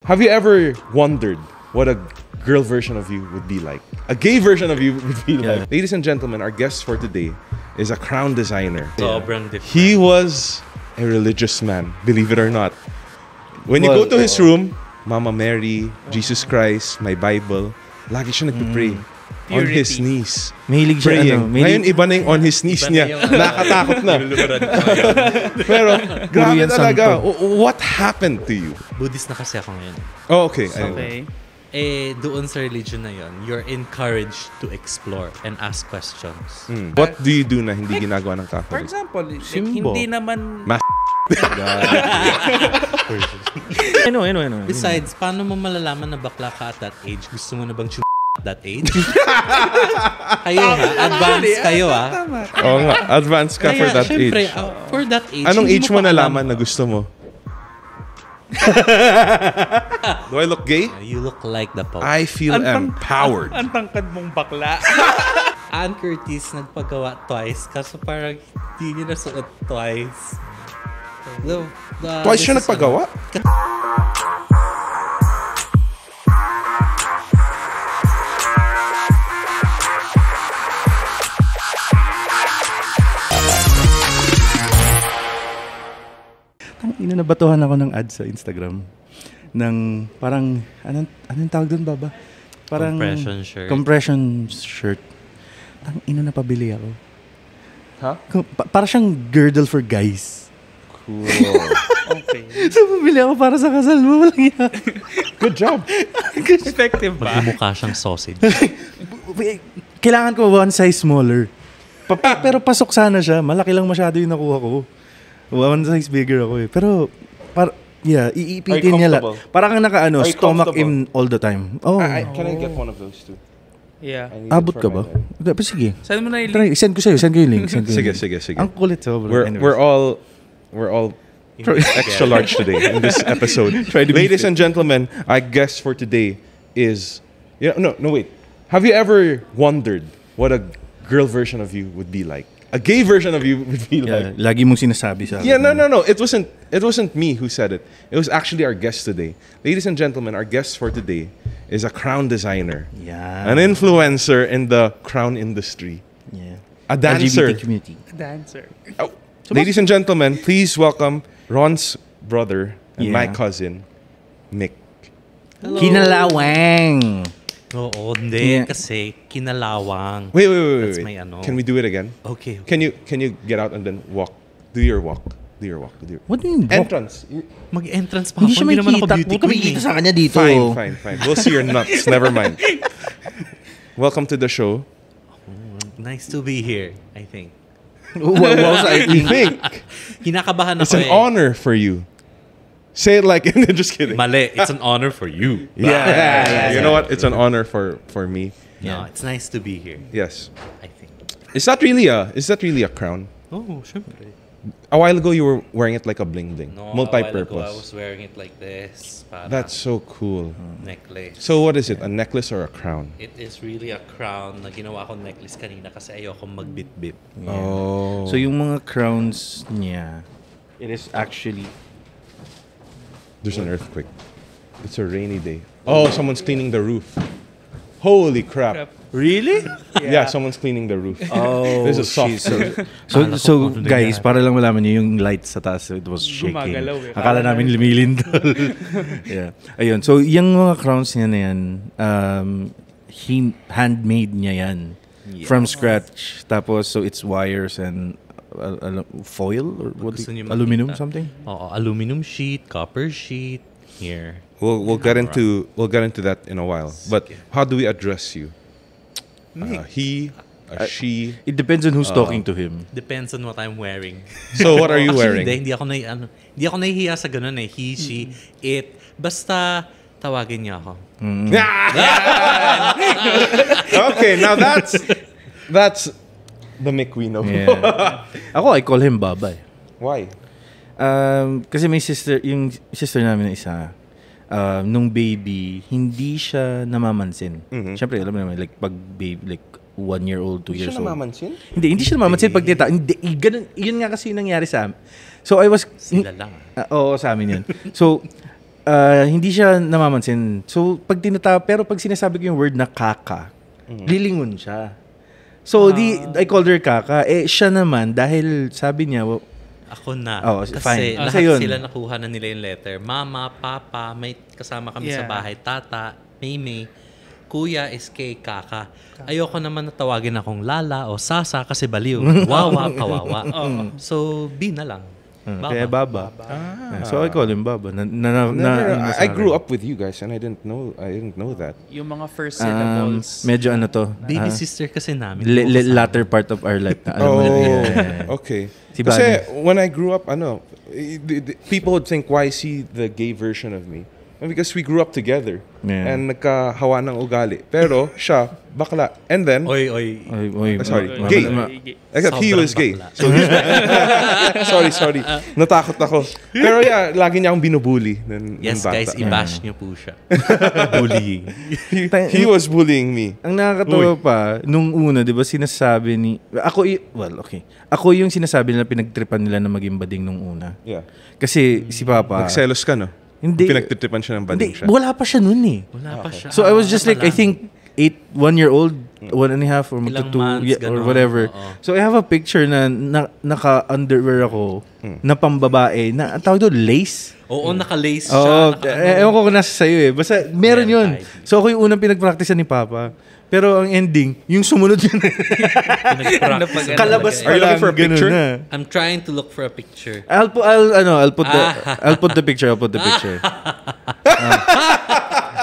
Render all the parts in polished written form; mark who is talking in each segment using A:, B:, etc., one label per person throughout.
A: Have you ever wondered what a girl version of you would be like? A gay version of you would be like? Ladies and gentlemen, our guest for today is a crown designer.
B: Sobrang different.
A: He was a religious man, believe it or not. When you go to his room, Mama Mary, Jesus Christ, my Bible, lagi siya nagpipray. On his knees.
C: Mahilig siya,
A: praying. Ngayon, iba na yung on his knees niya. Nakatakot na. Pero, grabe talaga. What happened to you?
B: Buddhist na kasi ako ngayon.
A: Oh, okay.
D: Okay.
B: Doon sa religion na yon, you're encouraged to explore and ask questions.
A: What do you do na hindi ginagawa ng
D: For
A: Catholic?
D: example, like,
C: Simbo.
D: hindi naman...
C: Ano.
B: Besides, paano mo malalaman na bakla ka at that age? Gusto mo na bang at that age? Kayo ha? Advanced kayo ha?
A: Oo nga, advanced ka for that
B: syempre,
A: age.
B: For that age.
A: Anong
B: hindi
A: age mo
B: pa
A: nalaman
B: alam.
A: na gusto mo? Do I look gay?
B: You look like the Pope.
A: I feel empowered.
D: Ang tangkad mong bakla.
B: Ann Curtis nagpagawa twice kaso parang hindi niya nasuot twice.
A: Twice siya nagpagawa?
C: Nabatuhan ako ng ad sa Instagram ng parang anong tawag doon, Baba? Parang compression shirt. Na pabili ako.
A: Ha?
C: Para siyang girdle for guys.
A: Cool.
D: Okay.
C: So pabili ako para sa kasal mo. Walang yan.
A: Good job.
D: Effective ba?
B: Magmumukha siyang sausage.
C: Kailangan ko one size smaller. Pero pasok sana siya. Malaki lang masyado yung nakuha ko. One size bigger ako eh. Pero, iipitin niya lang. Parang naka stomach in all the time. Oh.
A: Can I get one of those too?
D: Yeah.
C: Abot ka ba? Sige.
D: Saan mo na yung
C: Try, send ko sa'yo. Send ko yung link.
A: Sige.
C: Ang kulit sobrang.
A: We're all extra large today in this episode. Ladies and gentlemen, our guest for today is... No, wait. Have you ever wondered what a girl version of you would be like? A gay version of you would be like.
C: Lagi mong sinasabi sa akin.
A: Yeah, no. It wasn't me who said it. It was actually our guest today. Ladies and gentlemen, our guest for today is a crown designer.
C: Yeah.
A: An influencer in the crown industry.
C: Yeah.
A: A dancer.
C: LGBT community.
D: dancer?
A: Oh, ladies and gentlemen, please welcome Ron's brother and my cousin, Mick.
D: Hello.
C: Kinalawang.
B: Oo, hindi. Kasi kinalawang.
A: Wait.
B: That's my ano.
A: Can we do it again?
B: Okay.
A: Can you get out and then walk? Do your walk.
C: What do you mean?
A: Entrance.
B: Mag-entrance pa
C: Hindi
B: ako.
C: siya
B: Hindi naman ako
C: makikita.
B: beauty
C: Huwag ka
B: queen
C: makikita
B: eh.
C: sa kanya dito.
A: Fine. We'll see your nuts. Never mind. Welcome to the show.
B: Nice to be here, I think.
C: Wow, I
A: think
B: Kinakabahan
A: it's
B: ako
A: an honor for you. Say it like, just kidding.
B: Mali, it's an honor for you.
A: Yeah. You know what? It's an honor for me.
B: No, it's nice to be here,
A: Yes.
B: I think.
A: Is that really a crown?
B: Oh, syempre.
A: A while ago, you were wearing it like a bling-bling.
B: No,
A: Multi-purpose.
B: a while ago, I was wearing it like this. Parang
A: That's so cool.
B: necklace.
A: So what is it? A necklace or a crown?
B: It is really a crown na ginawa ko necklace kanina kasi ayoko magbit-bit.
A: Oh.
C: So yung mga crowns niya, it is actually...
A: There's an earthquake. It's a rainy day. Oh, someone's cleaning the roof. Holy crap.
C: Really?
A: Yeah, someone's cleaning the roof.
C: Oh,
A: This is soft.
C: So guys, para lang malaman niyo yung light sa taas, it was shaking.
D: Gumagalaw eh.
C: Akala namin lumilindol. Yeah. Ayun. So yung mga crowns niya na yan, he handmade niya yan. From scratch. Tapos, so it's wires and foil or what?
B: Gusto niyo
C: Aluminum
B: makita?
C: something?
B: Oo, aluminum sheet, copper sheet, here.
A: We'll get into that in a while. But how do we address you? He, she.
C: It depends on who's talking to him.
B: Depends on what I'm wearing.
A: So what are you
B: Actually,
A: wearing?
B: hindi ako nahihiya sa ganun eh. He, she, it. Basta tawagin niya ako.
A: Okay, now that's the Mick we know.
C: Yeah. Ako, I call him Baba.
A: Why?
C: Kasi may yung sister namin na isa, nung baby, hindi siya namamansin. Siyempre, alam mo naman, like, pag baby, like, 1 year old, 2 years old.
A: namamansin?
C: Hindi siya namamansin pag tita. Hindi, ganun, yun nga kasi nangyari sa amin. So, I was...
B: Sila lang.
C: Oo, sa amin yun. So, hindi siya namamansin. So, pero pag sinasabi ko yung word na kaka, lilingon siya. So, I called her kaka. Siya naman, dahil sabi niya,
B: Ako na.
C: Oh,
B: kasi
C: fine.
B: lahat
C: Kasi yun.
B: sila nakuha na nila yung letter. Mama, papa, may kasama kami sa
D: Yeah.
B: bahay. Tata, Maymay, kuya is kay kaka. Ayoko naman natawagin akong lala o sasa kasi baliw. Wawa, kawawa. So, B na lang. Baba.
C: kaya Baba. So, I call him Baba.
A: I grew up with you guys and I didn't know that.
D: Yung mga first syllables.
C: Medyo ano to.
B: Baby sister kasi namin.
C: Latter part of our life. Alam mo na, yeah.
A: Okay.
C: Si
A: Kasi
C: Bani.
A: when I grew up, people would think, why is he the gay version of me? And because we grew up together.
C: Yeah.
A: And nagkahawa ng ugali. Pero siya, bakla. And then,
B: Oy.
A: sorry,
D: Oy,
A: gay.
D: oy,
A: He
B: Sobrang
A: was gay.
B: bakla.
A: So, sorry. Natakot ako. Pero yeah, lagi niya akong binubuli. Nung
B: Yes,
A: bata.
B: guys, i-bash niyo po siya. Bullying.
A: He was bullying me.
C: Ang nakakatawa pa, nung una, di ba, sinasabi ni... Ako yung sinasabi nila, pinagtripan nila na maging bading nung una.
A: Yeah.
C: Kasi si Papa...
A: Nagselos ka, no?
C: Hindi.
A: Pinagtitripan siya ng bading
C: Hindi,
A: siya.
C: wala pa siya nun eh.
B: Wala pa siya.
C: So I was just like, I think, 1 year old, 1 and a half, or
B: Ilang
C: magto 2,
B: months,
C: or
B: ganon.
C: whatever.
B: Oo.
C: So I have a picture na naka-underwear ako, na pambabae, na ang tawag doon, lace.
B: Oo, naka-lace siya.
C: Oo, ewan ko kung nasa sa'yo eh. Basta meron
B: Meron
C: yun.
B: tayo.
C: So ako yung unang pinag-practice ni Papa. Pero ang ending, yung sumunod yun.
B: Pinag-practice.
C: Kalabas
A: Are
C: pa
A: you looking
C: lang,
A: for a
C: ganun
A: picture?
C: na.
B: I'm trying to look for a picture.
C: I'll put the picture.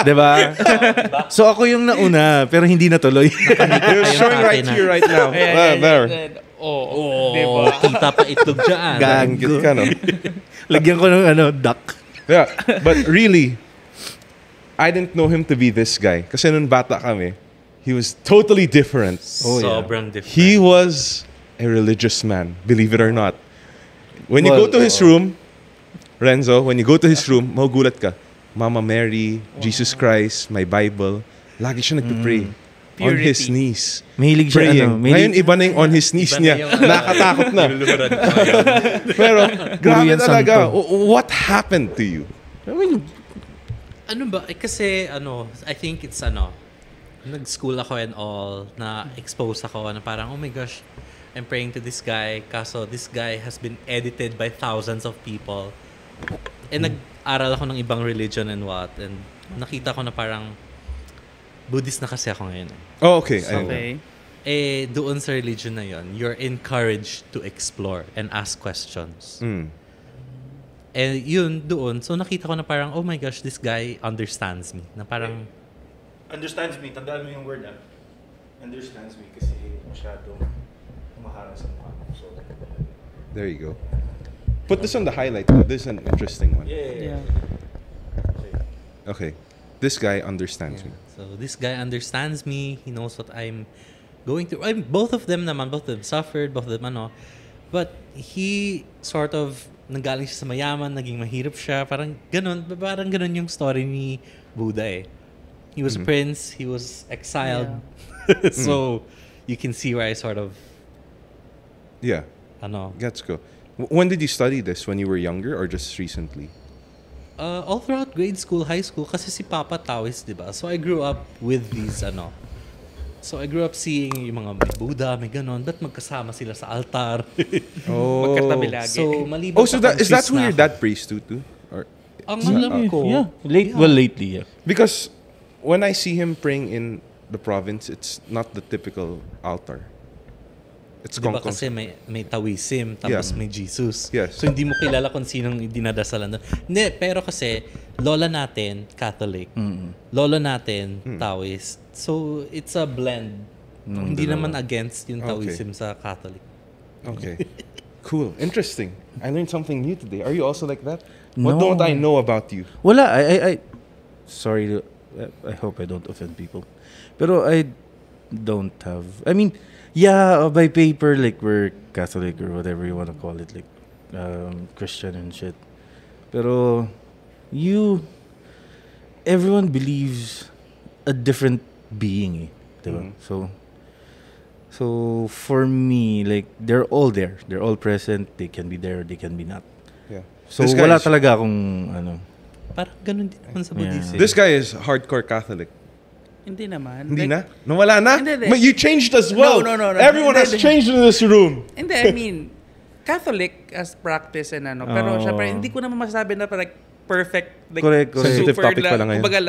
C: Diba? So ako yung nauna, pero hindi natuloy.
A: You're showing right here, right now. There.
D: Oo.
B: Oh, kita pa itlog dyan.
A: Gagit ka, no?
C: Lagyan ko ng duck.
A: Yeah, but really, I didn't know him to be this guy. Kasi nung bata kami, he was totally different.
B: Sobrang different.
A: He was a religious man, believe it or not. When you go to his room, Renzo, when you go to his room, magugulat ka. Mama Mary, Jesus Christ, my Bible. Lagi siya nagpipray. On his
D: Purity.
A: knees.
C: Mahilig siya,
A: Praying. Ngayon, iba na yung on his knees niya. Nakakatakot na. Pero, grabe
C: yan,
A: talaga.
C: santo.
A: What happened to you?
B: Ano ba? Kasi I think it's nag-school ako and all, na expose ako na parang, oh my gosh, I'm praying to this guy. Kaso this guy has been edited by thousands of people. And nag-aral ako ng ibang religion and what. And nakita ko na parang, Buddhist na kasi ako ngayon.
A: Oh, okay. I know.
D: Okay.
B: Doon sa religion na yon, you're encouraged to explore and ask questions. Yun, doon. So, nakita ko na parang, oh my gosh, this guy understands me. Na parang...
C: Understands me. Tandaan mo yung word, Understands me kasi masyadong humaharang sa mukha. So,
A: There you go. Put this on the highlight. This is an interesting one.
D: Yeah.
A: Okay. This guy understands me.
B: So, this guy understands me. He knows what I'm going through. Both of them suffered, both of them But he sort of, nanggaling siya sa mayaman, naging mahirap siya. Parang ganun yung story ni Buddha eh. He was a prince, he was exiled.
D: Yeah.
B: So, you can see where I sort of,
A: Yeah. Let's go. When did you study this? When you were younger or just recently?
B: all throughout grade school, high school, kasi si Papa Taoist, di ba? So, I grew up with these, So, I grew up seeing yung mga may Buddha, may ganon. Ba't magkasama sila sa altar?
A: Oh.
D: Magkatabi lagi.
B: So, maliban
A: So
B: sa
A: is that
B: confused
A: who
B: na
A: your
B: ako.
A: dad prays to too? Or
B: Ang alam ko,
C: yeah. Lately, yeah.
A: because when I see him praying in the province, it's not the typical altar. It's
B: Diba
A: kongkong.
B: kasi may Taoism, tapos
A: Yeah.
B: may Jesus.
A: Yes.
B: So, hindi mo kilala kung sinong dinadasalan doon. Hindi, pero kasi, lola natin, Catholic. Lolo natin, Taoist. So, it's a blend. Hindi naman against yung Taoism sa Catholic.
A: Okay. Cool. Interesting. I learned something new today. Are you also like that? What
C: No.
A: don't I know about you?
C: Wala, I sorry, I hope I don't offend people. Pero I don't have, I mean, yeah, by paper, like we're Catholic or whatever you want to call it, like Christian and shit. Pero everyone believes a different being, diba? So for me, like they're all there, they're all present. They can be there, they can be not.
A: Yeah.
C: So
A: This guy
C: wala
A: is-
C: talaga akong
B: Parang ganun din naman sa Buddhism.
A: This guy is hardcore Catholic.
E: Hindi naman.
A: Hindi na? Nawala na?
E: Hindi.
A: But you changed as well.
E: No.
A: Everyone has changed in this room.
E: Hindi, I mean, Catholic as practice and ano. Pero syempre, hindi ko naman masasabi na parang perfect. Like,
C: Correct.
A: Sensitive topic pala ngayon.
E: Kumbaga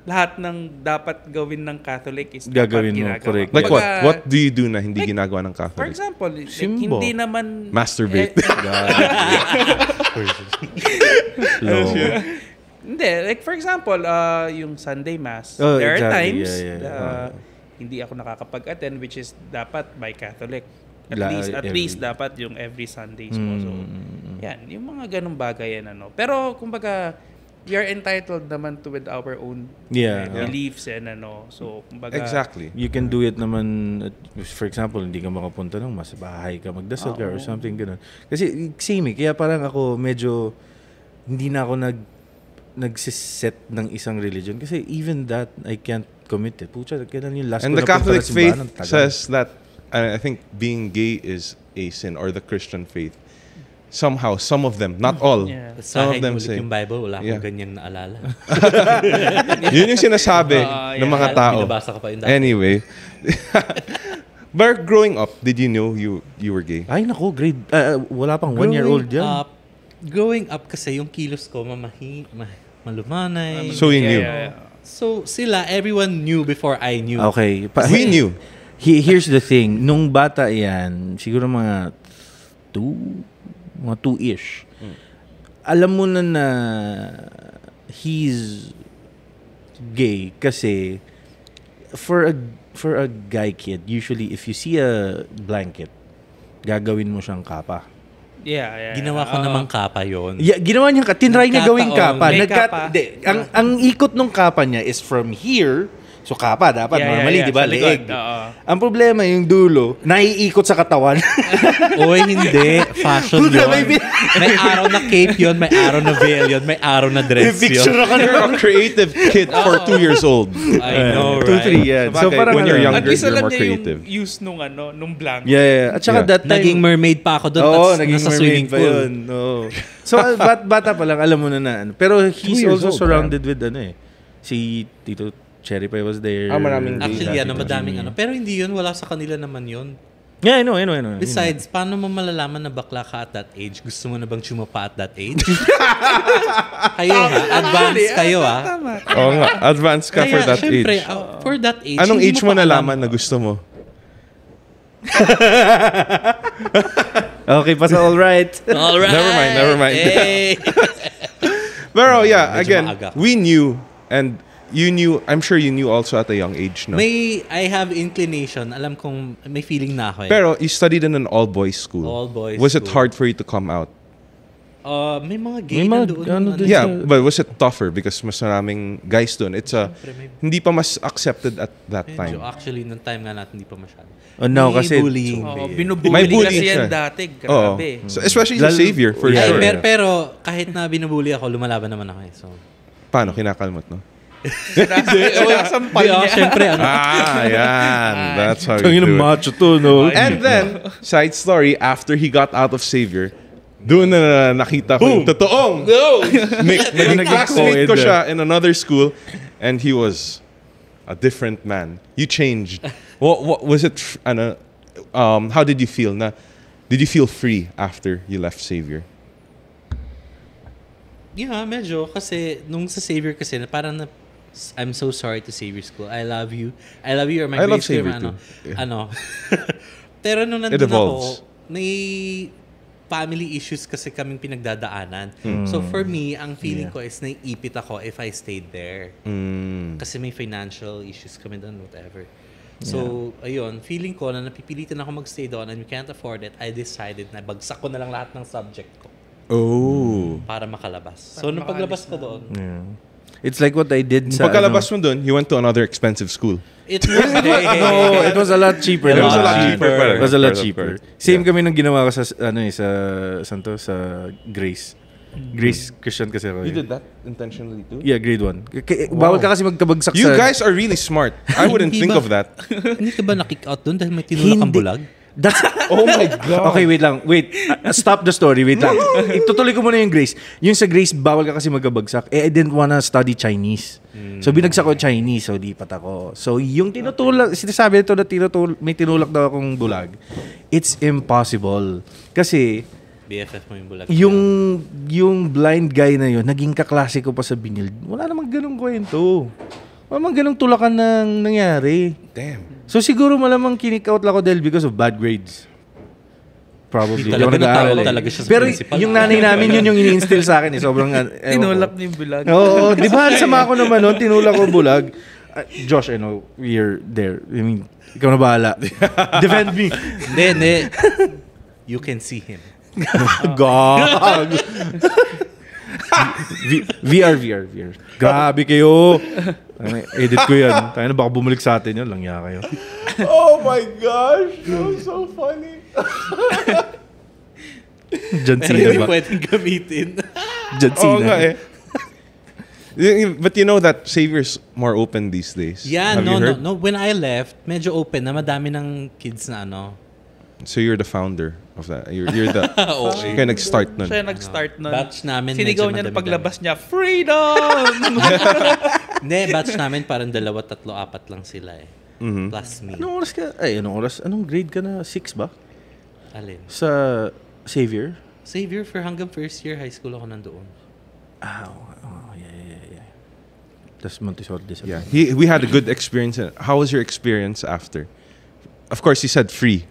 E: lahat ng dapat gawin ng Catholic is
C: Gagawin
E: dapat
C: mo,
E: ginagawa.
C: correct.
A: Like
E: Kumbaga,
A: what do you do na hindi ginagawa ng
E: For
A: Catholic?
E: example, like,
C: Simbo.
E: hindi naman...
A: Masturbate.
E: Hindi, like for example, yung Sunday Mass.
C: Oh,
E: There are
C: exactly.
E: times
C: Yeah.
E: hindi ako nakakapag-attend, which is dapat by Catholic. At
C: Every-
E: least dapat yung every Sundays mo. So, yan, yung mga ganung bagay yan, ano. Pero, kumbaga, we are entitled naman to with our own beliefs and ano. So, kumbaga...
A: Exactly.
C: You can do it naman, for example, hindi ka makapunta ng mas bahay ka, magdasal ka or something, ganun. Kasi same kaya parang ako medyo, hindi na ako nagsiset ng isang religion. Kasi even that, I can't commit it. Pucha, kailan yung last
A: And
C: ko
A: the
C: napunta
A: Catholic
C: ng simbahan?
A: faith
C: Ang tagal.
A: says that, I think being gay is a sin, or the Christian faith. Somehow, some of them, not all,
E: Yeah.
A: some of
B: Sa
A: them
B: ulit
A: say.
B: yung Bible, wala akong
A: Yeah.
B: ganyang naalala.
A: Yun yung sinasabi ng mga tao.
B: Binabasa ko pa yung dati.
A: Anyway. But growing up, did you know you were gay?
C: Ay, naku, wala pang 1 year old yan.
B: Growing up kasi, yung kilos ko, malumanay.
A: So you knew.
B: So sila, everyone knew before I knew.
C: Okay.
A: We knew.
C: Here's the thing. Nung bata yan, siguro mga 2-ish. Alam mo na he's gay kasi for a guy kid, usually if you see a blanket, gagawin mo siyang kapa.
E: Yeah.
B: Ginawa ko namang kapa yon.
C: Yeah, ginawa niya, tinry niya
B: Kapa,
C: gawing kapa.
E: may kapa.
C: Ang ikot ng kapa niya is from here. So kapa dapat normally, di ba?
E: Sa likod.
C: Leeg. Ang problema yung dulo, naiikot sa katawan.
B: Oy, hindi. Fashion
C: Puta,
B: yun. May araw na cape yun, may araw na veil yun, may araw na dress
C: Picture
B: yun.
C: ako
A: You're a creative kid for 2 years old.
B: I know,
C: 2-3
B: right?
C: yan.
A: So,
C: So parang
A: when you're
C: ano,
A: younger,
E: At least
A: you're
E: alam
A: more
E: niya
A: creative.
E: yung use nung blanket.
C: Yeah. At saka
A: Yeah.
C: that time,
B: Naging mermaid pa ako doon,
C: Oo,
B: tapos
C: naging
B: nasa
C: mermaid
B: swimming
C: pa
B: pool.
C: yun. Oo. So, bata pa lang, alam mo na. Pero he's
A: 2 years
C: also
A: old,
C: surrounded with si Tito Cherry Pie was there.
A: Maraming gay.
B: Actually,
C: Tito
B: madaming
C: Jimmy.
B: Pero hindi yun, wala sa kanila naman yun.
C: Yeah, I know.
B: Besides, paano mo malalaman na bakla ka at that age? Gusto mo na bang chumapa at that age? Kayo ha? Advance kayo ha?
E: Tama.
A: Oo nga, advanced ka for
B: Kaya,
A: that
B: syempre,
A: age.
B: for that age,
A: Anong
B: hindi
A: age mo
B: pa
A: nalaman
B: alam.
A: na gusto mo?
C: Okay, pa sa all right.
B: Alright.
A: Never mind.
B: Hey.
A: Pero yeah,
B: Medyo
A: again,
B: maaga.
A: we knew, and you knew, I'm sure you knew also at a young age, no?
B: I have inclination. Alam kong may feeling na ako eh.
A: Pero you studied in an all-boys school.
B: All-boys
A: Was it
B: school.
A: hard for you to come out?
B: May mga gay
C: May mga
B: na doon.
C: ano din.
A: Yeah, but was it tougher because mas maraming guys doon? It's hindi pa mas accepted at that time.
B: Medyo actually, nung time nga natin, hindi pa masyado.
C: No,
B: May
C: kasi
B: bullying.
A: May
E: Binubuli
A: bullying
E: kasi yan
A: siya.
E: dati.
A: Oo.
E: Grabe.
A: So, especially sa
C: Lalo-
A: Savior, for
C: Yeah.
A: sure.
B: Pero kahit na binubuli ako, lumalaban naman ako eh. So,
A: Paano? Kinakalmot, no?
E: Sinasampal niya.
B: Siyempre,
A: Yan. That's how
C: Tangin
A: you do
C: ng
A: it.
C: macho to, no?
A: And then, side story, after he got out of Savior, doon na nakita ko yung totoong. Naging classmate ko siya in another school, and he was a different man. You changed. What was it? How did you feel? Did you feel free after you left Savior?
B: yeah, medyo. Kasi nung sa Savior kasi, parang I'm so sorry to Savior School. I love you. I love you or my
A: I love
B: grades ko yung
A: Savior too. Yeah.
B: Pero nung
A: It
B: nandun
A: evolves.
B: ako, may family issues kasi kaming pinagdadaanan. So for me, ang feeling ko is naiipit ako if I stayed there. Kasi may financial issues kami doon, whatever. So, ayun, feeling ko na napipilitan ako magstay doon and we can't afford it, I decided na bagsak ko na lang lahat ng subject ko
A: Oh.
B: para makalabas. So, nung paglabas ko doon,
C: It's like what I did sa...
A: Pagkalabas mo doon, you went to another expensive school.
B: it was
C: No, it was a lot cheaper.
B: It was a lot
A: cheaper.
C: It was a lot
A: Per-
C: cheaper.
A: per-
C: Same kami nung ginawa ko sa sa Grace. Grace Christian kasi ako.
A: You did that intentionally too?
C: Yeah, grade 1. Bawal ka kasi magkabagsak
A: You
C: sa...
A: guys are really smart. I wouldn't
B: Hindi
A: think
B: ba-
A: of that.
B: Hindi ka ba na-kick out doon dahil may tinulak ang
C: Hindi.
B: bulag?
C: That's
A: Oh my God.
C: Okay, wait lang. Wait. Stop the story. Wait lang. Itutuloy ko muna yung Grace. Yung sa Grace, bawal ka kasi magkabagsak. I didn't wanna study Chinese. So, binagsak ko Chinese. So, lipat ako. So, yung tinutulak, sinasabi nito na may tinulak daw akong bulag. It's impossible. Kasi,
B: BFF mo yung bulag.
C: yung blind guy na yun, naging kaklase ko pa sa Binil. Wala namang ganong kwento. Wala namang ganong tulakan nang nangyari.
A: Damn.
C: So siguro malamang kinik-out lang ako dahil because of bad grades. Probably.
B: Hindi talaga
C: Di ako nag-aaral
B: natawag talaga siya sa
C: Pero
B: principal.
C: yung nanay namin, yun yung ini-instill sa akin. Sobrang,
E: Tinulak niya yung bulag.
C: Oo, di ba? Sama ko naman nun, tinulak ko bulag. Josh, I know, we're there. I mean, ikaw na bahala. Defend me.
B: Hindi. You can see him.
C: Gag. VR. Grabe kayo. Edit ko yan. Tayo na baka bumalik sa atin yun. Langya kayo.
A: Oh my gosh. That was so funny.
C: John
B: Pero
C: Cena
B: hindi
C: ba?
B: pwedeng gamitin.
C: John
A: Oo nga
C: Cena.
A: But you know that Xavier's more open these days.
B: Yeah,
A: Have you heard?
B: no. When I left, medyo open na madami ng kids na ano.
A: So you're the founder of that. You're the kaya nag-start nun.
E: Siya nag-start nun.
B: Batch namin
E: Sinigaw
B: medyo
E: niya na
B: madami-dami.
E: paglabas niya, freedom!
B: Hindi, batch namin parang 2, 3, 4 lang sila eh. Plus me.
C: Anong oras ka? Ay, anong oras? Anong grade ka na? 6 ba?
B: Alin?
C: Sa Xavier?
B: Xavier, for hanggang first year high school ako nandoon.
C: Yeah. Tapos Montessori.
A: Yeah, we had a good experience. How was your experience after? Of course, he said free.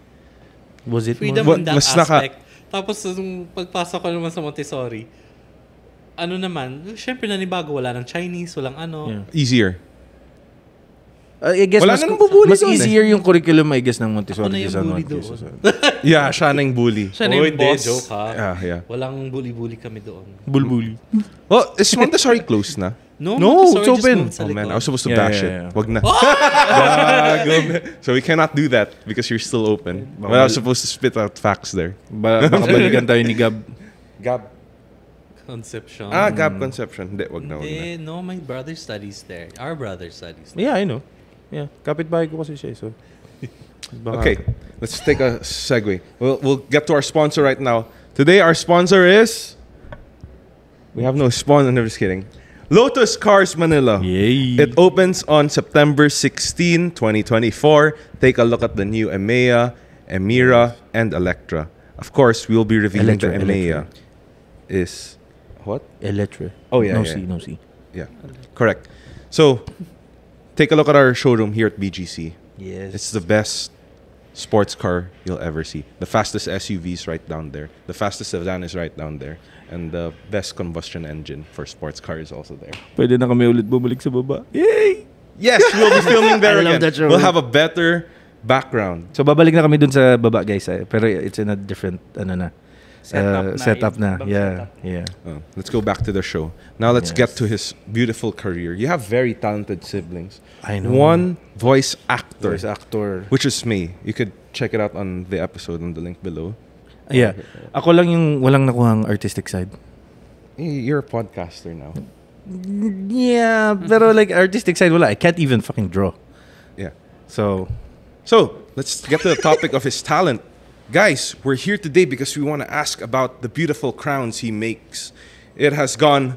C: Was it
B: Freedom
C: more?
B: in that
A: mas naka-
B: aspect. Tapos nung pagpasok ko naman sa Montessori, ano naman, syempre nanibago, wala ng Chinese, walang ano.
C: Yeah.
A: Easier.
C: I guess
A: Wala
C: mas,
A: na nang bubuli
C: mas
A: doon eh.
C: easier yung curriculum, I guess, ng Montessori.
B: Ako na yung
C: kaysa
B: bully
C: kaysa
B: doon.
C: sa-
A: Yeah, siya na yung bully.
E: Siya na yung
B: Hindi,
E: boss.
B: joke ha.
A: Yeah.
B: Walang bully-bully kami doon.
C: Bulbuli.
A: Well, is Montessori closed na?
B: No,
C: No,
B: Montessori
C: it's
B: just
C: open.
B: moved sa
A: Oh man, I
B: likod.
A: was supposed to
C: Yeah,
A: bash
C: yeah,
A: it.
C: yeah.
A: Wag na. Gago. So we cannot do that because you're still open. But I was supposed to spit out facts there.
C: Baka balikan tayo ni Gab.
A: Gab.
B: Conception.
A: Gab Conception. Hindi, wag na.
B: Hindi, no, my brother studies there. Our brother studies there.
C: Yeah, I know. Yeah, kapitbahay ko kasi siya. So. Baka-
A: Okay, let's take a segue. We'll get to our sponsor right now. Today, our sponsor is... We have no sponsor. I'm just kidding. Lotus Cars Manila.
C: Yay.
A: It opens on September 16, 2024. Take a look at the new EMEA, Emira, and Electra. Of course, we'll be revealing
C: Electra,
A: the EMEA.
C: Electra.
A: Is... What?
C: Electra.
A: Oh, yeah,
C: No
A: yeah.
C: C, no C.
A: Yeah, correct. So, take a look at our showroom here at BGC.
C: Yes.
A: It's the best sports car you'll ever see. The fastest SUV is right down there. The fastest sedan is right down there. And the best combustion engine for sports car is also there.
C: Pwede na kami ulit bumalik sa baba. Yay!
A: Yes, we'll be filming there
C: I love
A: again.
C: that showroom.
A: We'll have a better background.
C: So babalik na kami dun sa baba, guys. Pero it's in a different setup na.
E: Ibang
C: Yeah,
E: setup.
C: yeah.
A: Let's go back to the show. Now let's get
C: Yes.
A: to his beautiful career. You have very talented siblings.
C: I know.
A: One voice actor,
C: Voice actor.
A: which is me. You could check it out on the episode on the link below.
C: Yeah. Ako lang yung walang nakuhang artistic side.
A: You're a podcaster now.
C: Yeah, pero like artistic side, wala. I can't even fucking draw.
A: Yeah.
C: So,
A: So let's get to the topic of his talent. Guys, we're here today because we want to ask about the beautiful crowns he makes. It has gone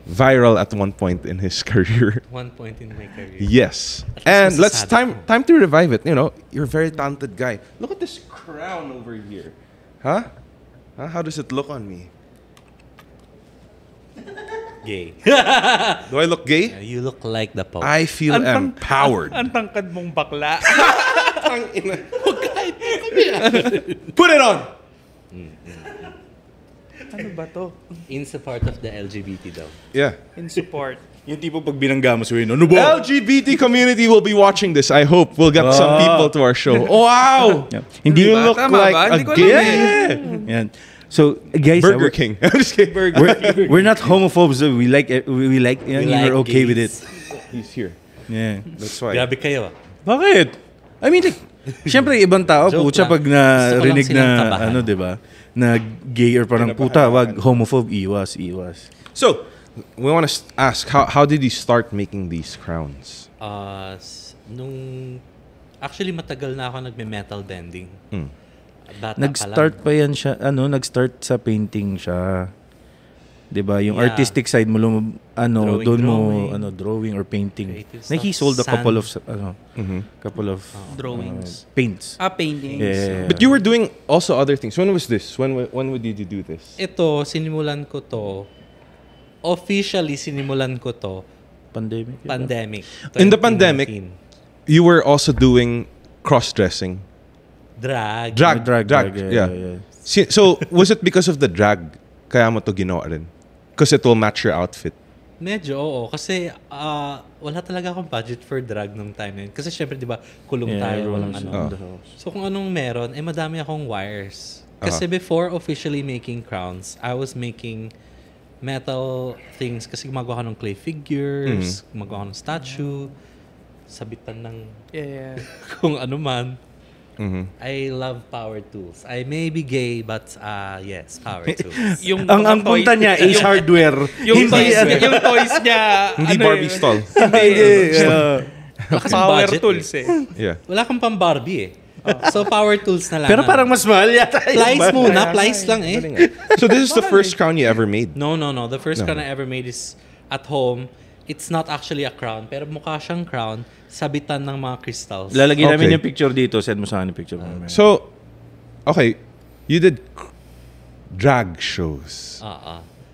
A: viral at one point in his career.
B: One point in my career.
A: Yes.
B: At least
A: And let's
B: masasabi
A: time to revive it. You know, you're a very talented guy. Look at this crown over here. Huh? How does it look on me?
B: Gay.
A: Do I look gay?
B: You look like the Pope.
A: I feel empowered.
E: Ang tangkad mong bakla.
A: Put it on.
E: Ano ba to?
B: In support of the LGBT daw.
A: Yeah.
E: In support.
C: yung tipo pag binangga mo suwin, ano ba?
A: LGBT community will be watching this. I hope we'll get some people to our show. Oh, wow!
C: Yeah. Hindi
A: You
C: ba?
A: look
E: Tama
A: like
E: ba?
A: a
E: Hindi ko alam
A: gay.
C: Yan. So, guys,
A: Burger King. I'm just kidding.
C: we're not homophobes. We like we like yan, we're okay with it.
A: He's here.
C: Yeah.
A: That's why.
B: Grabe kayo.
C: Bakit? I mean, like, syempre, ibang tao,
B: Joke
C: pucha,
B: lang.
C: pag narinig
B: Gusto ko lang silang
C: na,
B: tabahan.
C: ano, di ba? Na gay or parang puta, wag, homophobe, iwas.
A: So, we want to ask, how did you start making these crowns?
B: Actually, matagal na ako nagme-metal bending. bata
C: Nag-start
B: pa
C: pa yan siya, nag-start sa painting siya. 'Di ba? Yung
B: Yeah.
C: artistic side mo doon mo
B: drawing.
C: drawing or painting.
B: Creative
C: Like he
B: stuff.
C: sold a couple of
E: Drawings.
C: paints.
E: Paintings.
C: Yeah.
A: But you were doing also other things. When was this? When did you do this?
B: Ito, sinimulan ko to. Officially, sinimulan ko to.
C: Pandemic.
B: Pandemic.
A: In the pandemic,
B: 2019.
A: you were also doing cross-dressing.
B: Drag.
A: Drag. Yeah. So, was it because of the drag kaya mo to ginawa rin? Because it will match your outfit.
B: Medyo, oo. Kasi wala talaga akong budget for drag nung time na yun. Kasi syempre, di ba, kulong tayo, walang ano. So kung anong meron, madami akong wires. Kasi before officially making crowns, I was making metal things. Kasi gumagawa ka ng clay figures, gumagawa ka ng statue, sabitan ng kung ano man. I love power tools. I may be gay, but yes, power tools.
C: ang punta niya is hardware.
E: yung toys niya.
A: Hindi Barbie stall.
B: Wala kasing
E: Power
B: budget,
E: tools
A: Yeah.
B: Wala kang pang Barbie So power tools na lang.
C: Pero parang mas mahal yata.
B: Plies muna. Plies lang
A: So this is the first crown you ever made?
B: No. The first crown I ever made is at home. It's not actually a crown, pero mukha siyang crown, sabitan ng mga crystals.
C: Lalagyan namin yung picture dito. Send mo sa akin yung picture.
A: So, okay, you did drag shows.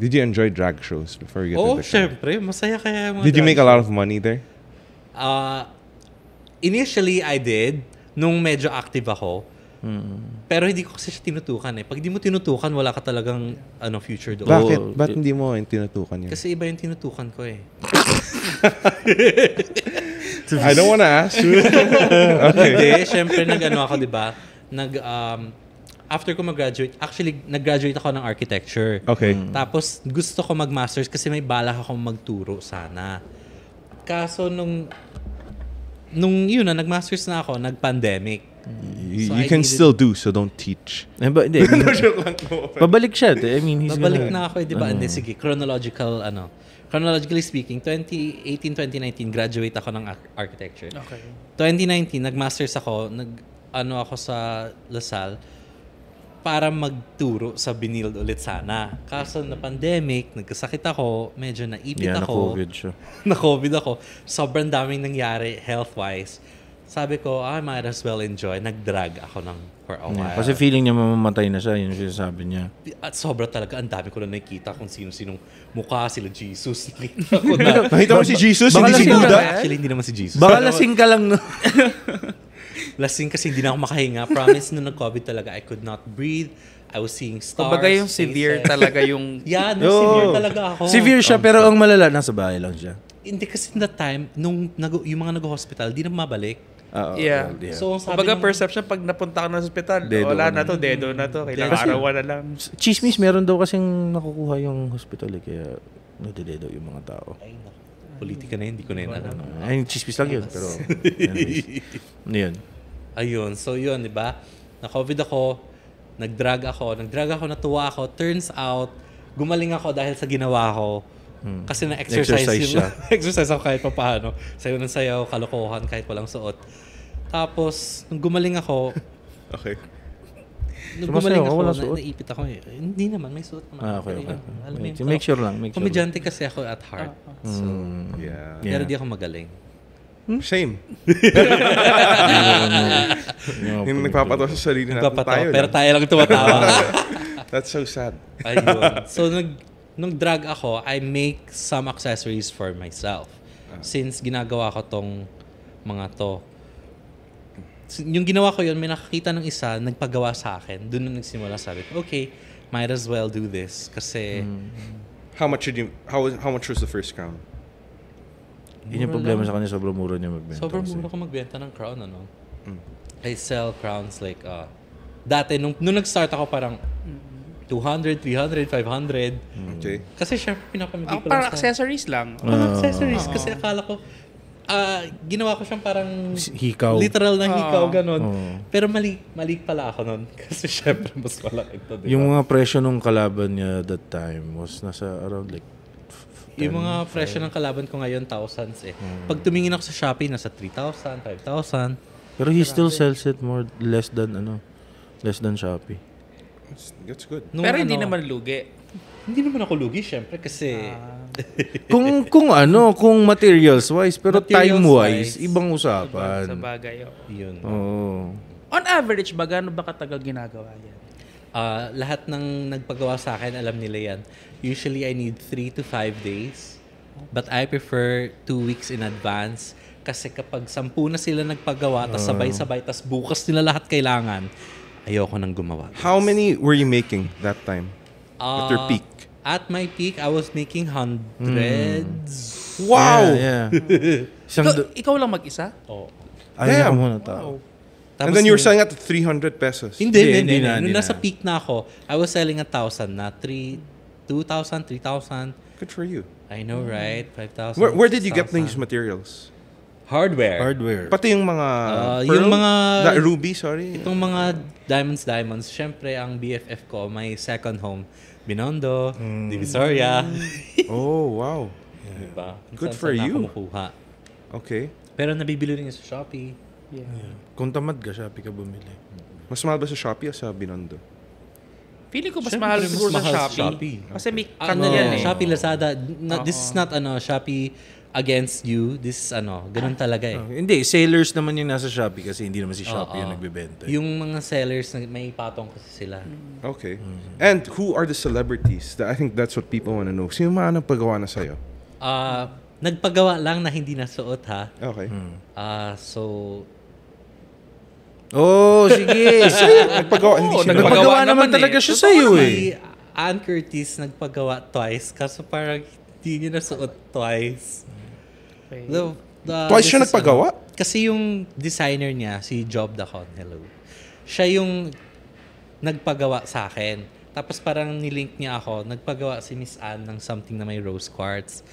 A: Did you enjoy drag shows before you get to the show?
B: Syempre. Masaya kaya mga
A: Did you make a lot of money there?
B: Initially, I did. Nung medyo active ako. Pero hindi ko kasi siya tinutukan eh. Pag di mo tinutukan, wala ka talagang future doon.
A: Bakit? Ba't hindi mo tinutukan yun?
B: Kasi iba yung tinutukan ko eh.
A: I don't wanna ask you. Okay.
B: Hindi, syempre ako, di ba? After ko mag-graduate, actually, nag-graduate ako ng architecture.
A: Okay.
B: Tapos, gusto ko mag-masters kasi may balak akong magturo sana. Kaso, nung yun na, nag-masters na ako, nag-pandemic.
A: You can still do, so don't teach.
C: Hindi. Pabalik siya. I mean,
B: Babalik na ako, di ba? Hindi, sige, chronologically speaking, 2018-2019, graduate ako ng architecture.
E: Okay.
B: 2019, nag-masters ako, ako sa LaSalle para magturo sa Binild ulit sana. Kaso na pandemic, nagkasakit ako, medyo naipit ako.
C: Na-COVID siya.
B: Na-COVID ako. Sobrang daming nangyari health-wise. Sabi ko, I might as well enjoy. Nag-drag ako for a while.
C: Kasi feeling niya mamamatay na siya. Yun yung sinasabi niya.
B: At sobra talaga. Ang dami ko na nakikita kung sino-sinong mukha. Sila Jesus. Nakita ko na.
A: Nakita mo si Jesus?
C: Baka
A: Hindi si
C: lasing
A: Buddha?
B: Actually, hindi naman si Jesus.
C: Baka lasing ka lang. No?
B: Lasing kasi hindi na ako makahinga. Promise, nung nag-COVID talaga, I could not breathe. I was seeing stars.
E: Kumbaga yung severe talaga yung...
B: Yeah, severe talaga ako.
C: Severe siya, pero ang malala, nasa bahay lang siya.
B: Hindi kasi that time, yung mga nag-hospital, di na mabalik.
E: Yeah.
B: So,
E: Kumbaga perception, pag napunta ka ng hospital, wala na to, dedo na to. Kailangan arawan na lang.
C: Chismis, meron daw kasing nakukuha yung hospital kaya nadidedo yung mga tao.
B: Ay, politika na yun, hindi ko na yun alam.
C: Ay, chismis lang yun, pero anyways. Yun.
B: Ayun, so yun, di ba? Na-COVID ako, nag-drag ako, natuwa ako. Turns out, gumaling ako dahil sa ginawa ko. Kasi na-exercise
C: siya.
B: Exercise ako kahit pa paano. Sayo ng sayaw, kalokohan, kahit walang suot. Tapos, nung gumaling ako,
A: Okay.
B: nung gumaling ako,
C: walang suot?
B: naipit ako eh. Hindi naman, may suot naman.
C: Okay.
B: Alam mo yun,
C: Make sure lang.
B: komedyante kasi ako at heart. So,
A: Yeah.
B: pero di ako magaling.
A: Shame. Yung nagpapatawa sa sarili natin tayo.
B: Pero tayo lang tumatawa.
A: That's so sad.
B: Ayun. So, nung drag ako, I make some accessories for myself. Since ginagawa ko tong mga to. Yung ginawa ko yun, may nakakita ng isa, nagpagawa sa akin. Doon na nagsimula, sabi ko, okay, might as well do this. Kasi...
A: How much was the first crown?
C: Yun yung problema sa kanya, sobrang mura niya magbenta.
B: Sobrang mura ko magbenta ng crown, I sell crowns like... dati, nung nag-start ako parang 200, 300, 500.
A: Okay.
B: Kasi syempre, pinapamigay ko lang
E: Parang accessories lang.
B: accessories. Kasi akala ko... ginawa ko siyang parang...
C: Hikaw.
B: Literal na hikaw, ganon. Pero mali pala ako nun. Kasi syempre, mas malaki ito, diba?
C: Yung mga presyo nung kalaban niya that time was nasa around like...
B: Yung mga presyo ng kalaban ko ngayon, thousands eh. Pag tumingin ako sa Shopee, nasa 3,000, 5,000.
C: Pero he still sells it less than Less than Shopee.
A: That's good.
E: Pero hindi naman lugi.
B: Hindi naman ako lugi, syempre, kasi...
C: kung materials-wise, pero
B: Materials-wise,
C: time-wise, ibang usapan.
E: Sa bagay.
B: Yun.
C: Oo.
E: On average ba, gaano ba katagal ginagawa yan?
B: Lahat ng nagpagawa sa akin, alam nila yan. Usually, I need 3 to 5 days. But I prefer 2 weeks in advance. Kasi kapag 10 na sila nagpagawa, tas sabay-sabay, tas bukas nila lahat kailangan, ayoko nang gumawa.
A: How many were you making that time? At your peak?
B: At my peak, I was making hundreds.
A: Wow!
C: Yeah.
E: Ikaw lang mag-isa?
B: Oh.
C: Ayaw mo na tao.
A: And then you were selling at 300 pesos.
B: Hindi
C: na.
B: Nung nasa peak na ako, I was selling 1,000 na. 2,000, 3,000.
A: Good for you.
B: I know, right? 5,000.
A: Where did you get these materials?
B: Hardware.
A: Pati yung mga pearl?
B: Yung mga...
A: ruby, sorry.
B: Itong mga diamonds. Syempre, ang BFF ko, may second home. Binondo, Divisoria.
A: Oh, wow.
B: Diba?
A: Good for you.
B: Kumukuha.
A: Okay.
B: Pero nabibili rin sa Shopee.
E: Yeah.
C: Kung tamad ka, Shopee ka bumili.
A: Mas mahal ba sa Shopee o sa Binondo?
E: Feeling ko mas
B: Siyempre,
E: mahal
B: mas
E: siguro
B: mahal
E: sa
B: sa
E: Shopee.
B: Shopee.
E: Kasi may kanal yan eh.
B: Shopee, Lazada. This is not Shopee against you. This is ganun talaga eh.
C: Hindi, sellers naman yung nasa Shopee kasi hindi naman si Shopee yung nagbebenta.
B: Yung mga sellers, may patong kasi sila.
A: Okay. And who are the celebrities? I think that's what people want to know. Sino mga nagpagawa na sa'yo?
B: Nagpagawa lang na hindi nasuot ha.
A: Okay.
B: So,
C: sige.
A: Nagpagawa
C: naman talaga siya sa'yo
B: si Ann Curtis nagpagawa twice kaso parang hindi niya nasuot twice.
E: Okay.
A: Twice siya nagpagawa?
B: Kasi yung designer niya, si Job Dacon, hello. Siya yung nagpagawa sa akin. Tapos parang nilink niya ako, nagpagawa si Miss Ann ng something na may rose quartz.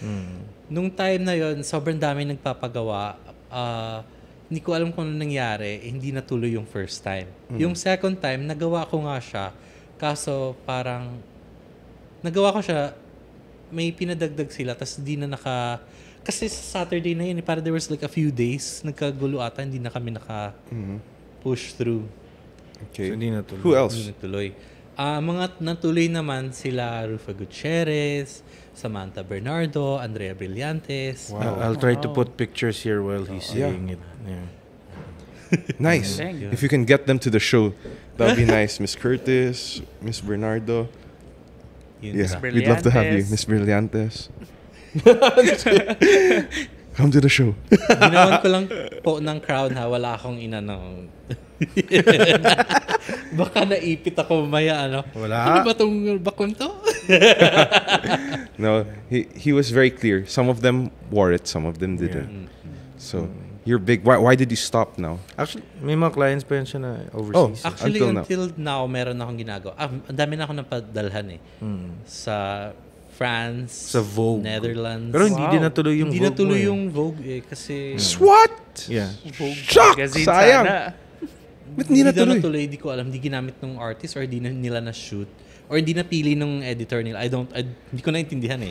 B: Nung time na yon, sobrang dami nagpapagawa. Hindi ko alam kung ano nangyari, hindi natuloy yung first time. Yung second time, nagawa ko nga siya. Kaso parang, nagawa ko siya, may pinadagdag sila, tapos hindi na kasi sa Saturday na yun, para there was like a few days, nagkagulo ata, hindi na kami push through.
A: Okay.
C: So, hindi natuloy.
A: Who else?
B: Hindi natuloy. Mga natuloy naman sila Rufa Gutierrez, Samantha Bernardo, Andrea Brillantes.
A: Wow.
C: I'll try to put pictures here while he's saying it. Yeah.
A: Nice. If you can get them to the show, that would be nice. Miss Curtis, Miss Bernardo.
B: Yun
A: Yeah, we'd love to have you, Miss Brillantes. Come to the show.
B: Ginawan ko lang po ng crowd ha, wala akong inanong. Baka naipit ako mamaya
C: Wala.
B: Ano ba tong bakon to?
A: No, he was very clear. Some of them wore it, some of them didn't. So, you're big. Why did you stop now?
C: Actually, may mga clients pa yan siya na overseas.
B: Actually,
A: Until
B: until now, meron akong ginagawa. Ang dami na ako napadalhan eh. Sa France,
C: Sa Vogue.
B: Netherlands.
C: Pero hindi din natuloy yung
B: hindi
C: Vogue
B: natuloy
C: mo eh.
B: yung Vogue eh. Kasi
A: What?
C: Yeah.
A: Shock!
E: Magazine
A: Sayang!
E: sana.
A: Ba't hindi
B: hindi
A: natuloy?
B: natuloy. Hindi ko alam. Hindi ginamit ng artist or hindi nila na-shoot. Or hindi napili ng editor nila. Hindi ko naintindihan eh.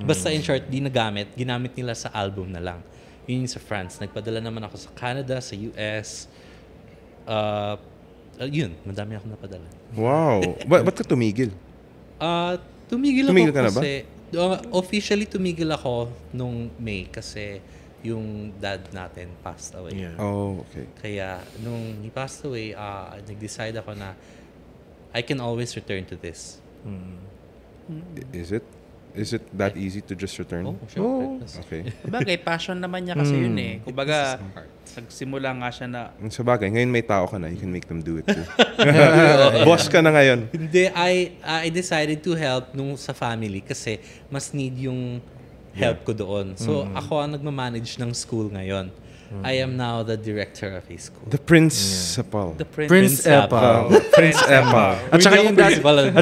B: Basta in short, di nagamit. Ginamit nila sa album na lang. Yun yung sa France. Nagpadala naman ako sa Canada, sa US. Yun, madami akong napadala.
A: Wow. Ba't ka tumigil?
B: Tumigil
A: Tumigil
B: ako
A: ka na ba?
B: kasi officially tumigil ako nung May kasi yung dad natin passed away.
C: Yeah.
A: Oh, okay.
B: Kaya nung he passed away, nag-decide ako na I can always return to this.
A: Is it? Is it that easy to just return?
B: Oh, syempre.
A: Okay.
E: Bagay, passion naman niya kasi yun eh. Kumbaga, nagsimula nga siya na,
A: Sa bagay, ngayon may tao ka na, you can make them do it too. Boss ka na ngayon.
B: Hindi, I decided to help nung sa family kasi mas need yung help ko doon. So, ako ang nagmamanage ng school ngayon. I am now the director of a school.
A: The principal.
E: the
C: Prince Epa.
A: Prince Emma.
C: At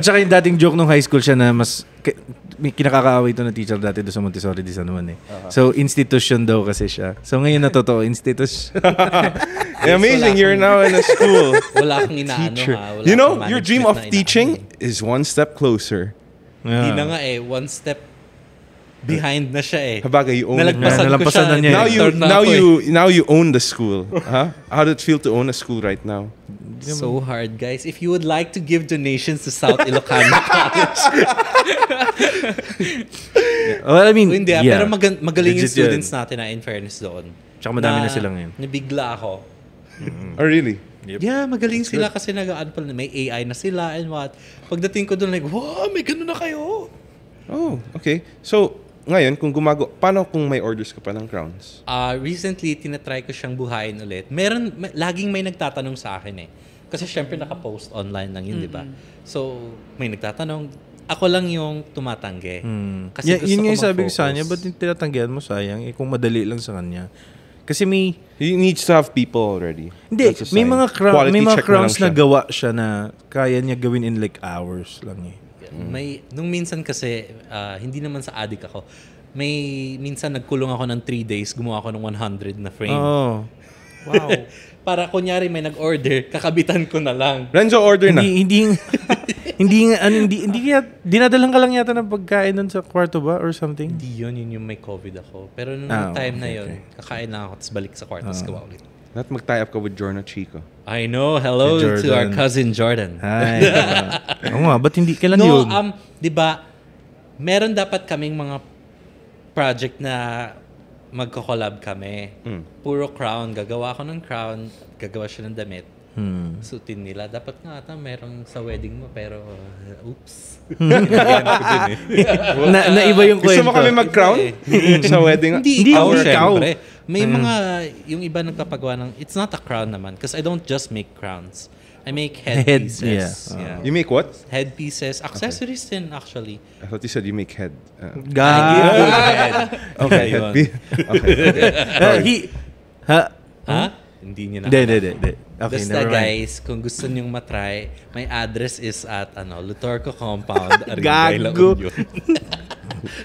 C: saka yung dating joke nung high school siya na may kinakakaaway ito na teacher dati doon sa Montessori di San Juan eh. So, institution daw kasi siya. So, ngayon na totoo, institution.
A: Amazing, you're now in a school.
B: Wala akong inaano
A: Teacher.
B: ha. Wala
A: You know,
B: akong
A: your dream
B: management
A: of
B: na
A: teaching
B: inaano
A: is one step closer.
B: Hindi na nga eh. One step behind na siya eh.
A: Habagay, you own it.
B: Nalampasan ko siya.
C: na niya.
A: Now you own the school. Huh? How did it feel to own a school right now?
B: So hard, guys. If you would like to give donations to South Ilocano College.
C: Well, I mean,
B: Hindi, pero magaling yung students natin in fairness doon.
C: Tsaka madami na sila ngayon.
B: Nabigla ako.
A: Oh, really?
C: Yep.
B: Yeah, magaling sila kasi may AI na sila and what. Pagdating ko doon, like, wow, may ganun na kayo.
A: Oh, okay. So, ngayon, paano kung may orders ka pa ng crowns?
B: Recently, tinatry ko siyang buhayin ulit. Laging may nagtatanong sa akin eh. Kasi syempre naka-post online lang yun, di ba? So, may nagtatanong. Ako lang yung tumatanggi. Kasi
C: yun nga yung sabi ko sa kanya, ba't yung tinatanggihan mo, sayang? Kung madali lang sa kanya. Kasi
A: he needs to have people already.
C: Hindi, may mga crowns na gawa siya na kaya niya gawin in like hours lang eh.
B: Nung minsan kasi, hindi naman sa addict ako. Minsan nagkulong ako ng 3 days, gumawa ako ng 100 na frame.
C: Oh.
B: Wow. Para kunyari may nag-order, kakabitan ko na lang.
A: Renzo, order na.
C: Hindi kaya dinadalang ka lang yata ng pagkain nun sa kwarto ba or something?
B: Hindi yun yung may COVID ako. Pero nung time na yun, kakain lang ako, tapos balik sa kwarto, tapos gawa ulit.
A: Not mag-tie up ka with Jorno Chico.
B: I know. Hello to our cousin Jordan.
C: Hi. Oo nga, ba't hindi? Kailan yun?
B: Di ba, meron dapat kaming mga project na magko-collab kami. Puro crown. Gagawa ako ng crown. Gagawa siya ng damit. Sutin nila. Dapat nga ata merong sa wedding mo, pero oops.
C: Naiba yung kwento.
A: Gusto mo kami mag-crown? Sa wedding?
B: Hindi ikaw. May mga, yung iba nagpapagawa ng, it's not a crown naman. Because I don't just make crowns. I make headpieces.
A: Yeah. You make what?
B: Headpieces. Accessories din, actually.
A: I thought you said you make head.
B: Okay. Hindi niya na.
C: Hindi. Okay,
B: basta guys, kung gusto nyong matry, my address is at Lutorco Compound, Arigay, La Union.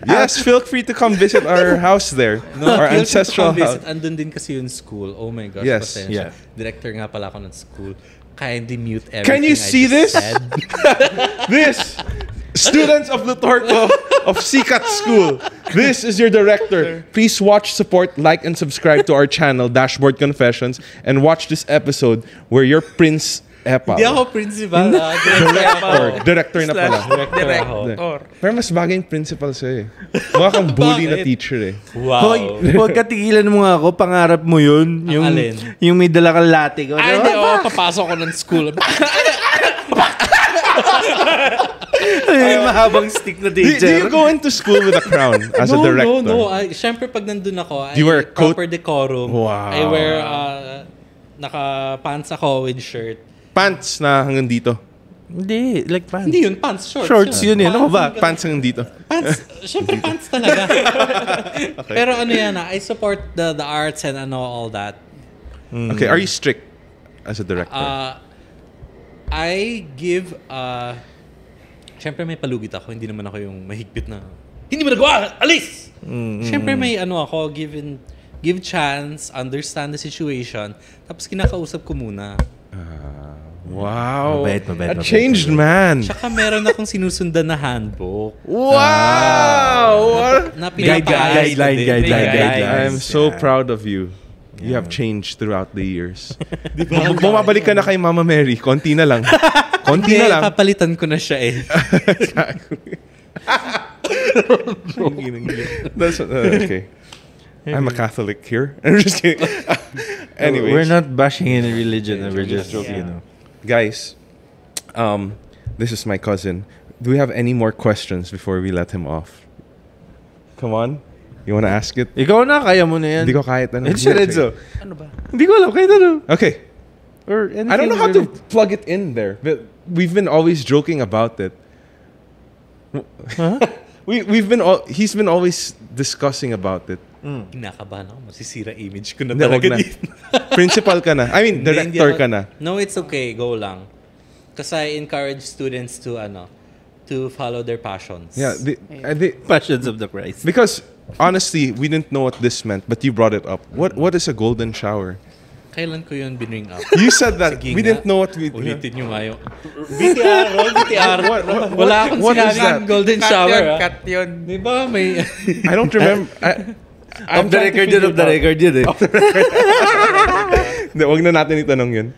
A: Yes, feel free to come visit our house there. Our ancestral house.
B: Andun din kasi yung school. Oh my gosh,
A: yes.
B: pasensya. Director nga pala ako ng school. Kindly mute everything.
A: Can you see this? This! Students of Lutorco of Sikat School. This is your director. Please watch, support, like, and subscribe to our channel, Dashboard Confessions, and watch this episode where your Prince Epa.
B: Hindi ako principal.
A: Director na pala.
E: Director.
A: Pero mas bagay yung principal sa'yo eh. Mukha kang bully na teacher eh.
B: Wow.
C: Huwag katigilan mo nga ako. Pangarap mo yun. Yung may dala kang latte.
E: Ay, hindi. Papasok ko ng school.
C: Ay, mahabang stick na teacher.
A: Do you go into school with a crown as a director?
B: No. Siyempre, pag nandun ako,
A: you wear a coat?
B: Proper decorum.
A: Wow.
B: I wear, naka-pants ako with shirt.
A: Pants na hanggang dito?
C: Hindi, like pants.
B: Hindi yun, pants.
C: Shorts yun eh. Ano ba?
A: Pants hanggang dito?
B: Pants. Siyempre, pants talaga. Okay. Pero I support the arts and all that.
A: Okay, are you strict as a director?
B: I give, siyempre may palugit ako. Hindi naman ako yung mahigpit na, hindi mo nagawa! Alis! Siyempre may ako, give chance, understand the situation, tapos kinakausap ko muna.
A: Wow.
C: Mabait.
A: A changed man.
B: Tsaka meron akong sinusundan na handbook.
A: Wow!
C: Guideline.
A: I'm so proud of you. You have changed throughout the years. Bumabalik ka na kay Mama Mary. Konti na lang.
B: Papalitan ko na siya eh.
A: That's okay. I'm a Catholic here. I'm just kidding. Anyways.
C: We're not bashing any religion. We're just joking,
A: Guys, this is my cousin. Do we have any more questions before we let him off? Come on. You wanna ask it?
C: Ikaw na, kaya mo na yan.
A: Hindi ko kahit ano.
C: Renzo.
E: Ano ba?
C: Hindi ko alam, kahit ano.
A: Okay.
C: Or anything.
A: I don't know how to plug it in there. But we've been always joking about it.
C: Huh?
A: He's been always discussing about it.
B: Kinakabahan ako. Masisira image ko na talaga dito.
A: Principal ka na. I mean, director ka na.
B: No, it's okay. Go lang. Kasi I encourage students to follow their passions.
A: Yeah.
C: Passions of the Christ.
A: Because, honestly, we didn't know what this meant, but you brought it up. What is a golden shower?
B: Kailan ko yun binring up?
A: You said that.
B: Sige
A: We
B: nga.
A: didn't know what we...
B: Ulitin nyo nga yung... VTR, VTR. Wala akong
A: what is
B: sinabing
A: that?
B: golden shower.
E: Cut yun.
B: Di ba may...
A: I don't remember.
C: Off the record yun eh.
A: Hindi, wag na natin itanong yun.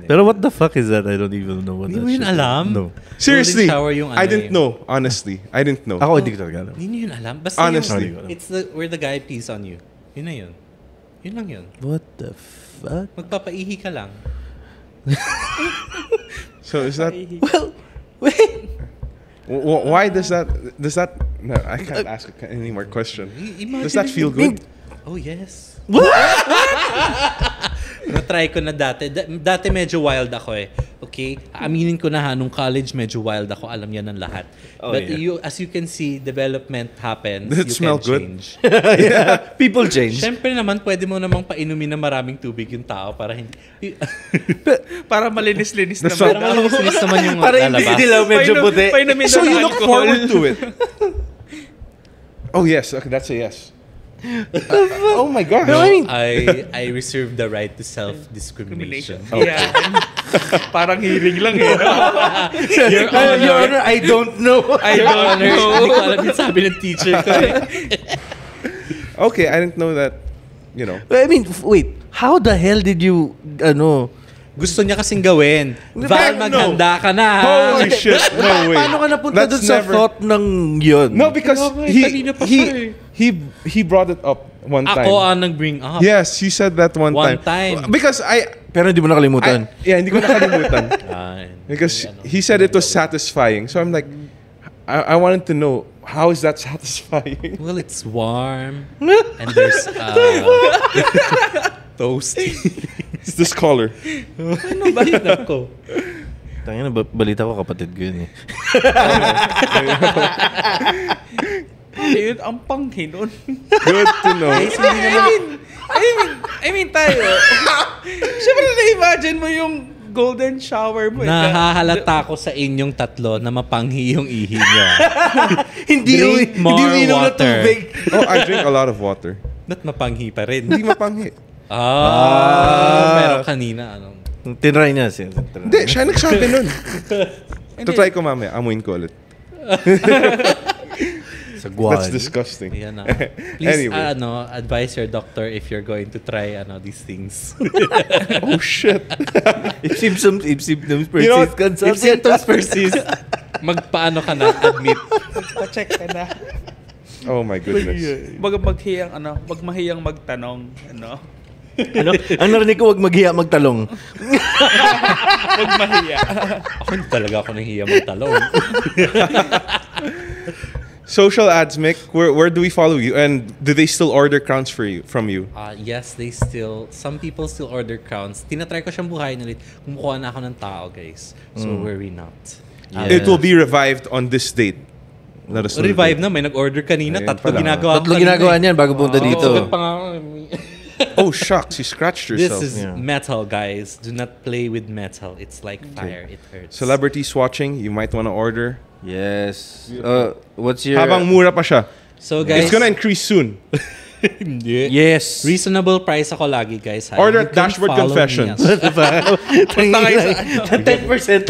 C: Pero what the fuck is that? I don't even know what
B: Hindi
C: that
B: mo yun
C: shit
B: alam?
C: is. No.
A: Seriously,
B: Golden shower yung
A: I
B: ano
A: didn't know. Honestly, I didn't know.
C: Ako hindi ko talaga alam.
B: Hindi nyo yun alam. Basta
A: Honestly.
B: yung... It's where the guy pees on you. Yun na yun. Yun lang yun.
C: What the fuck?
B: Magpapaihi ka lang.
A: So is that...
C: Well, wait.
A: Why does that... No, I can't ask any more question. Does that feel good?
B: Oh, yes. Na-try ko na dati. Dati medyo wild ako eh. Okay? Aminin ko na nung college medyo wild ako. Alam yan ng lahat. But as you can see, development happens.
A: Does it smell good?
B: Change.
C: Yeah. People change.
B: Siyempre naman, pwede mo namang painumin ng maraming tubig yung tao para hindi...
E: Para malinis-linis naman.
B: para malinis naman yung
C: Para hindi
B: lalabas.
C: nila medyo puti.
A: So you look forward to it. Oh yes, okay, that's a yes. Oh my God.
C: No, I mean,
B: I reserve the right to self-discrimination.
E: Yeah. Parang hearing lang eh.
B: Your Honor,
C: Your Honor, I don't know.
E: I don't
B: Honor,
E: know.
B: hindi ko alam yung sabi ng teacher ko eh.
A: Okay, I didn't know that. You know.
C: I mean, wait. How the hell did you,
B: Gusto niya kasing gawin. Val, maghanda ka na ha.
A: Holy shit! No way.
C: paano ka napunta
A: That's
C: dun sa
A: never-
C: thought ng yun?
A: No, because
B: Kanina pa siya
A: he brought it up one time.
B: Ako ang nag-bring up.
A: Yes, he said that one
B: One
A: time.
B: time.
A: Because
C: Pero hindi mo nakalimutan.
A: hindi ko nakalimutan.
B: Ah,
A: Because he said it was satisfying. So I'm like, I wanted to know, how is that satisfying?
B: well, it's warm. And there's toasty.
A: It's this color.
B: Ano ba yun ako?
C: Tangina, balita ko kapatid ko yun eh.
E: Ayun, ang panghi nun.
A: Good to know.
E: I mean tayo. Siyempre na-imagine mo yung golden shower mo.
B: Nahahalata ko sa inyong tatlo na mapanghi yung ihi niyo.
C: Hindi
B: more
C: uminom na
B: water.
C: tubig.
A: Oh, I drink a lot of water.
B: Not mapanghi pa rin.
A: Hindi mapanghi.
B: Meron kanina.
C: Tinry niya siya.
A: Hindi, siya nagsabi nun. Try ko mamaya. Amuin ko ulit.
C: Sa guwan.
A: That's disgusting.
B: Yan na. Please,
A: Anyway.
B: advise your doctor if you're going to try these things.
A: Oh, shit.
C: If symptoms persist,
A: You know what?
C: consult
B: If symptoms persist, magpaano ka na, admit.
E: Pa-check ka na.
A: Oh, my goodness.
E: Wag mahiyang magtanong.
C: Ano? Ang narinig ko, wag maghiya magtalong.
E: Wag mahiya.
B: Ako hindi talaga ako nahiya magtalong.
A: Social ads, Mick, where do we follow you? And do they still order crowns from you?
B: Yes, some people still order crowns. Tinatry ko siyang buhayin ulit. Kumukuha na ako ng tao, guys. So, worry not.
C: Yeah.
A: It will be revived on this date. Let us know.
B: Revive na, may nag-order kanina.
A: Ayan
B: Tatlo
A: pala.
B: ginagawa ko
C: Tatlo
B: kanina
C: ginagawa
B: eh.
C: niyan bago punta dito.
B: Sugat pa nga ako.
A: Oh, shucks. You scratched
B: This
A: yourself.
B: is metal, guys. Do not play with metal. It's like fire. It hurts.
A: Celebrities watching, you might want to order.
C: Yes. What's your...
A: Habang mura pa siya.
B: So, guys,
A: It's gonna increase soon.
B: hindi.
C: Yes.
B: Reasonable price ako lagi, guys. Ha?
A: Order
B: You
A: at
B: can
A: Dashboard
B: follow me,
A: Confessions.
B: yes.
C: 10%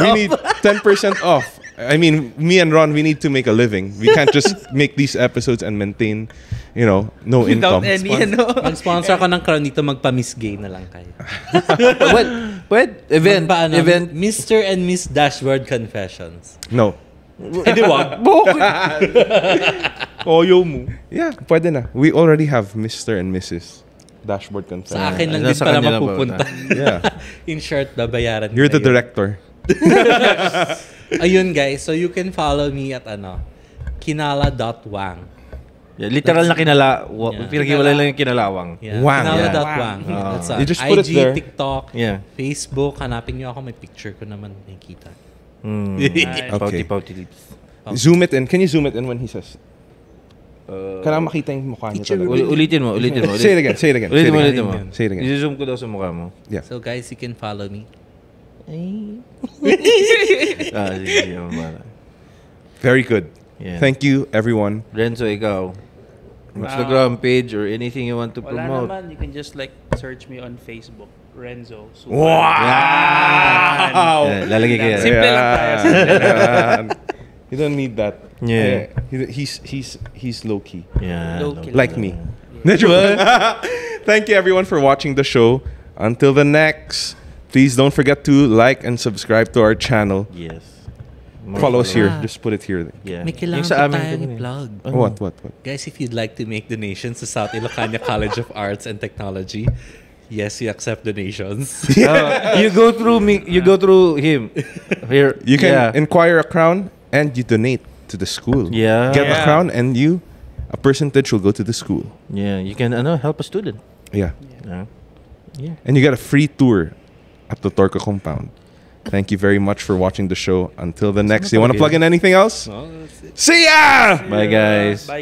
A: We
C: off.
A: need 10% off. I mean, me and Ron, we need to make a living. We can't just make these episodes and maintain, no
E: Without
A: income.
E: any,
B: Mag-sponsor ako ng crown dito, magpa-Miss Gay na lang kayo.
C: What? Event. Event.
B: Mr. and Miss Dashboard Confessions.
A: No.
B: Eh di wag.
A: Oyo mo. Yeah, pwede na. We already have Mr. and Mrs. Dashboard Confessions.
B: Sa akin lang din
C: Nasa
B: pala
C: kanila ba?
B: mapupunta.
A: Yeah.
B: In short, babayaran
A: You're the
B: nila yun.
A: director.
B: Ayun guys, so you can follow me at kinala.wang.
C: Yeah, literal na kinala.
B: Yeah.
C: Pinag-iwalay lang yung kinalawang.
B: Yeah.
A: Wang.
B: Kinala.wang.
C: Yeah.
B: That's
A: You just put it
B: IG,
A: there.
B: TikTok,
C: Yeah.
B: Facebook. Hanapin nyo ako, may picture ko naman nakikita.
A: Okay.
C: Pouty lips.
A: Zoom it in. Can you zoom it in when he says? Kailangan makita yung mukha niya talaga.
C: Ulitin mo.
A: Say it again. Say it again.
C: Ulitin mo.
A: Say it again.
C: I-zoom ko daw sa mukha mo.
A: Yeah.
B: So guys, you can follow me.
C: Sige. Mara.
A: Very good.
C: Yeah.
A: Thank you, everyone.
C: Renzo, ikaw. Instagram page or anything you want to
E: Wala
C: promote.
E: naman. You can just search me on Facebook. Renzo. So,
A: Wow!
C: Lalagay ko yan.
E: Simple lang tayo.
A: You don't need that.
C: Yeah.
A: He's low key.
C: Yeah.
E: Low-key
A: Like me. Thank you everyone for watching the show. Until the next, please don't forget to like and subscribe to our channel.
C: Yes.
A: Follow us here.
B: Ah.
A: Just put it here.
C: Yeah.
B: May kailangan
C: Yung sa
B: pa
C: amin
B: tayong
C: ganun eh.
B: i-plug.
A: What?
B: Guys, if you'd like to make donations to South Ilocana College of Arts and Technology, yes, we accept donations.
C: You go through me. You go through him. Here.
A: You can inquire a crown and you donate to the school.
C: Yeah.
A: Get a crown and a percentage will go to the school.
C: Yeah. You can help a student.
A: Yeah.
C: Yeah.
A: And you get a free tour at the Torca compound. Thank you very much for watching the show. Until the next, you want to plug in anything else?
B: No, that's it.
A: See ya!
C: Bye guys.
E: Bye.